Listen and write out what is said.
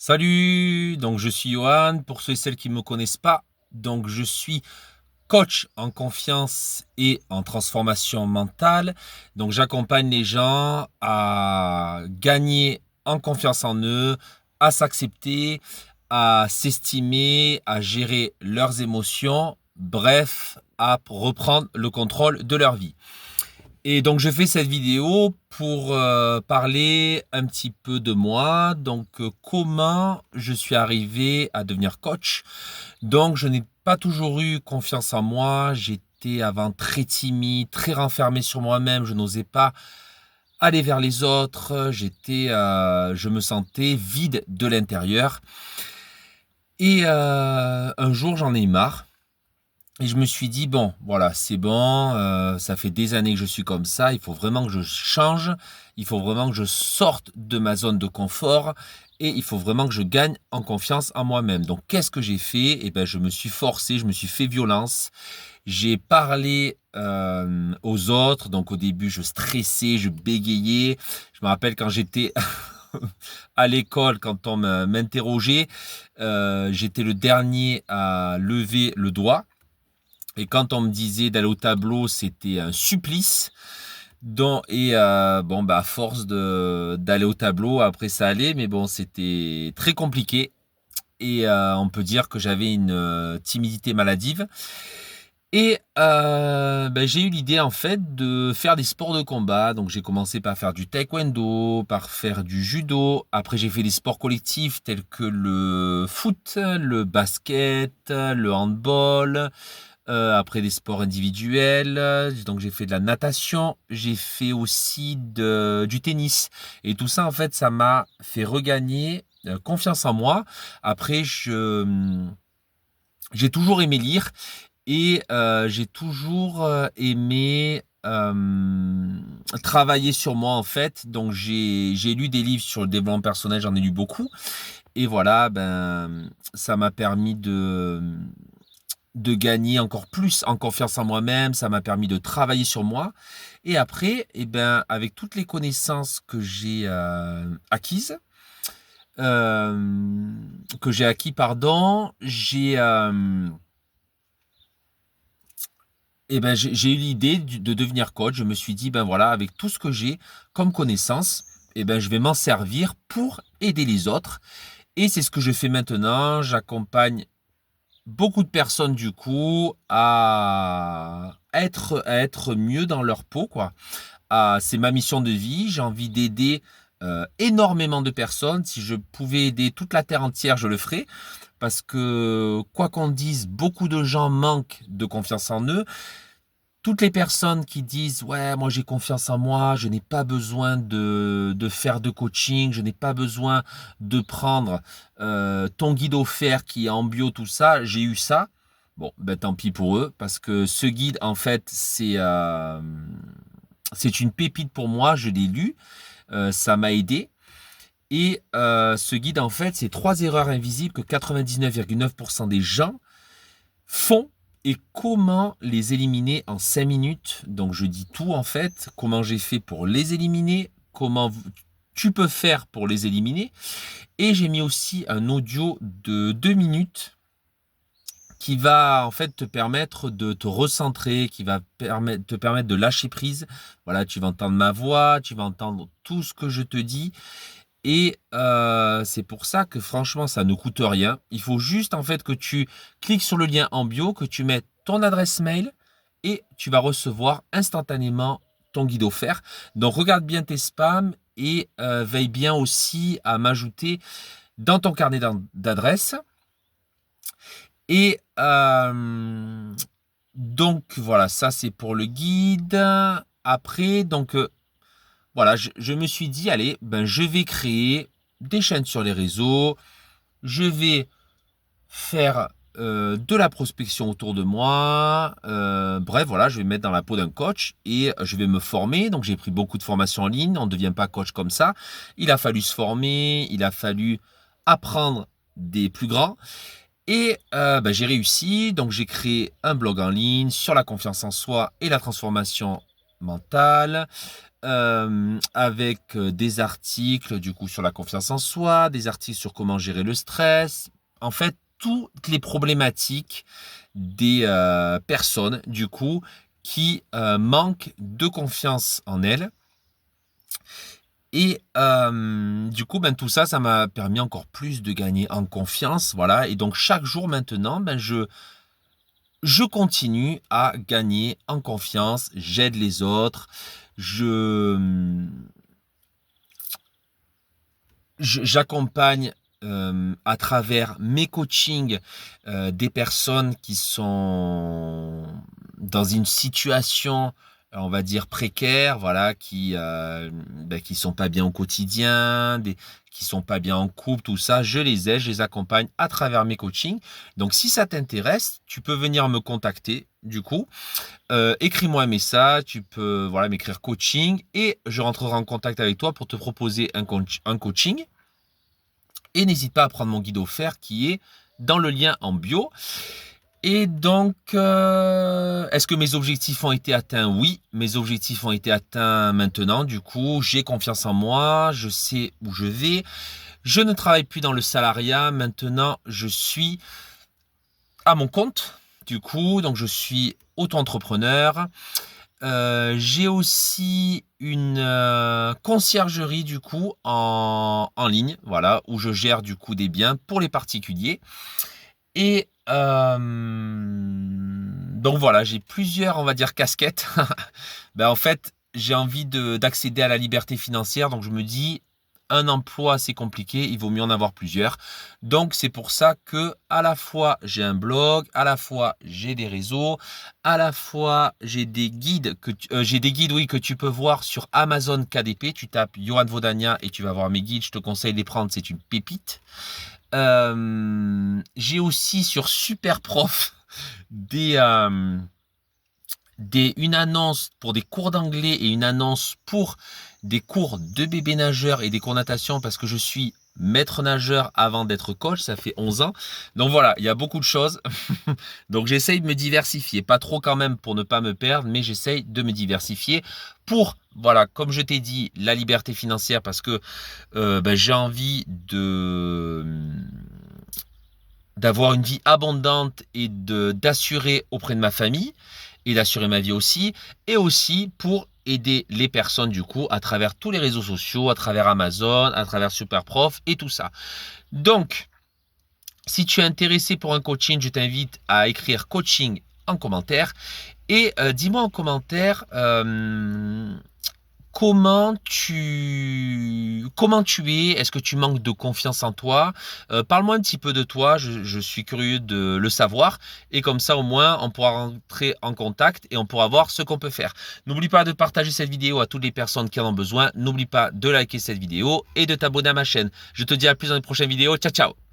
Salut, donc je suis Johan, pour ceux et celles qui ne me connaissent pas, donc je suis coach en confiance et en transformation mentale. Donc j'accompagne les gens à gagner en confiance en eux, à s'accepter, à s'estimer, à gérer leurs émotions, bref, à reprendre le contrôle de leur vie. Et donc je fais cette vidéo pour parler un petit peu de moi, donc comment je suis arrivé à devenir coach. Donc je n'ai pas toujours eu confiance en moi, j'étais avant très timide, très renfermé sur moi-même, je n'osais pas aller vers les autres, je me sentais vide de l'intérieur. Et un jour j'en ai eu marre. Et je me suis dit, bon, voilà, c'est bon, ça fait des années que je suis comme ça, il faut vraiment que je change, il faut vraiment que je sorte de ma zone de confort et il faut vraiment que je gagne en confiance en moi-même. Donc, qu'est-ce que j'ai fait? Eh ben, je me suis forcé, je me suis fait violence, j'ai parlé aux autres, donc au début, je stressais, je bégayais. Je me rappelle quand j'étais à l'école, quand on m'interrogeait, j'étais le dernier à lever le doigt. Et quand on me disait d'aller au tableau, c'était un supplice. Bon, bah, à force d'aller au tableau, après ça allait, mais bon, c'était très compliqué. Et on peut dire que j'avais une timidité maladive. Et ben, j'ai eu l'idée en fait de faire des sports de combat. Donc j'ai commencé par faire du taekwondo, par faire du judo. Après j'ai fait des sports collectifs tels que le foot, le basket, le handball. Après des sports individuels, donc j'ai fait de la natation, j'ai fait aussi du tennis. Et tout ça, en fait, ça m'a fait regagner confiance en moi. Après, j'ai toujours aimé lire et j'ai toujours aimé travailler sur moi, en fait. Donc j'ai lu des livres sur le développement personnel, j'en ai lu beaucoup. Et voilà, ben, ça m'a permis de gagner encore plus en confiance en moi-même, ça m'a permis de travailler sur moi. Et après, eh ben, avec toutes les connaissances euh, que j'ai acquis, pardon, j'ai eu l'idée de devenir coach. Je me suis dit, ben voilà, avec tout ce que j'ai comme connaissances, eh ben, je vais m'en servir pour aider les autres. Et c'est ce que je fais maintenant. J'accompagne beaucoup de personnes du coup à être mieux dans leur peau, quoi. C'est ma mission de vie. J'ai envie d'aider énormément de personnes. Si je pouvais aider toute la terre entière, je le ferais. Parce que quoi qu'on dise, beaucoup de gens manquent de confiance en eux. Toutes les personnes qui disent ouais, moi j'ai confiance en moi, je n'ai pas besoin de faire de coaching, je n'ai pas besoin de prendre ton guide offert qui est en bio, tout ça, j'ai eu ça. Bon, ben tant pis pour eux, parce que ce guide, en fait, c'est une pépite pour moi, je l'ai lu, ça m'a aidé. Et ce guide, en fait, c'est 3 erreurs invisibles que 99,9% des gens font et comment les éliminer en 5 minutes. Donc je dis tout en fait, comment j'ai fait pour les éliminer, comment tu peux faire pour les éliminer. Et j'ai mis aussi un audio de 2 minutes qui va en fait te permettre de te recentrer, qui va te permettre de lâcher prise. Voilà, tu vas entendre ma voix, tu vas entendre tout ce que je te dis. Et c'est pour ça que franchement, ça ne coûte rien. Il faut juste en fait que tu cliques sur le lien en bio, que tu mettes ton adresse mail et tu vas recevoir instantanément ton guide offert. Donc regarde bien tes spams et veille bien aussi à m'ajouter dans ton carnet d'adresses. Et donc voilà, ça c'est pour le guide. Après, donc voilà, je me suis dit, allez, ben, je vais créer des chaînes sur les réseaux, je vais faire de la prospection autour de moi, bref, voilà, je vais me mettre dans la peau d'un coach et je vais me former. Donc j'ai pris beaucoup de formations en ligne, on ne devient pas coach comme ça. Il a fallu se former, il a fallu apprendre des plus grands. Et ben, j'ai réussi, donc j'ai créé un blog en ligne sur la confiance en soi et la transformation mentale. avec des articles du coup sur la confiance en soi, des articles sur comment gérer le stress. En fait, toutes les problématiques des personnes du coup qui manquent de confiance en elles. Et du coup, ben, tout ça, ça m'a permis encore plus de gagner en confiance. Voilà. Et donc, chaque jour maintenant, ben, je continue à gagner en confiance. J'aide les autres. J'accompagne à travers mes coachings des personnes qui sont dans une situation, on va dire précaire, voilà, qui sont pas bien au quotidien, qui sont pas bien en couple, tout ça. Je les aide, je les accompagne à travers mes coachings. Donc, si ça t'intéresse, tu peux venir me contacter. Du coup, écris-moi un message, tu peux voilà m'écrire coaching et je rentrerai en contact avec toi pour te proposer un coaching. Et n'hésite pas à prendre mon guide offert qui est dans le lien en bio. Et donc, est-ce que mes objectifs ont été atteints? Oui, mes objectifs ont été atteints maintenant. Du coup, j'ai confiance en moi, je sais où je vais. Je ne travaille plus dans le salariat. Maintenant, je suis à mon compte. Du coup, donc je suis auto-entrepreneur. J'ai aussi une conciergerie du coup en ligne, voilà, où je gère du coup des biens pour les particuliers. Et donc voilà, j'ai plusieurs, on va dire, casquettes. Ben, en fait, j'ai envie d'accéder à la liberté financière, donc je me dis, un emploi c'est compliqué, il vaut mieux en avoir plusieurs. Donc c'est pour ça que à la fois j'ai un blog, à la fois j'ai des réseaux, à la fois j'ai des guides oui, que tu peux voir sur Amazon KDP. Tu tapes Johan Vodagna et tu vas voir mes guides. Je te conseille de les prendre, c'est une pépite. J'ai aussi sur Superprof une annonce pour des cours d'anglais et une annonce pour des cours de bébé nageur et des cours de natation parce que je suis maître nageur avant d'être coach, ça fait 11 ans. Donc voilà, il y a beaucoup de choses. Donc j'essaye de me diversifier, pas trop quand même pour ne pas me perdre, mais j'essaye de me diversifier pour, voilà, comme je t'ai dit, la liberté financière parce que ben, j'ai envie d'avoir une vie abondante et d'assurer auprès de ma famille et d'assurer ma vie aussi, et aussi pour aider les personnes du coup à travers tous les réseaux sociaux, à travers Amazon, à travers Superprof et tout ça. Donc, si tu es intéressé pour un coaching, je t'invite à écrire coaching en commentaire et dis-moi en commentaire comment tu es, est-ce que tu manques de confiance en toi? Parle-moi un petit peu de toi, je suis curieux de le savoir. Et comme ça, au moins, on pourra rentrer en contact et on pourra voir ce qu'on peut faire. N'oublie pas de partager cette vidéo à toutes les personnes qui en ont besoin. N'oublie pas de liker cette vidéo et de t'abonner à ma chaîne. Je te dis à plus dans une prochaine vidéo. Ciao, ciao!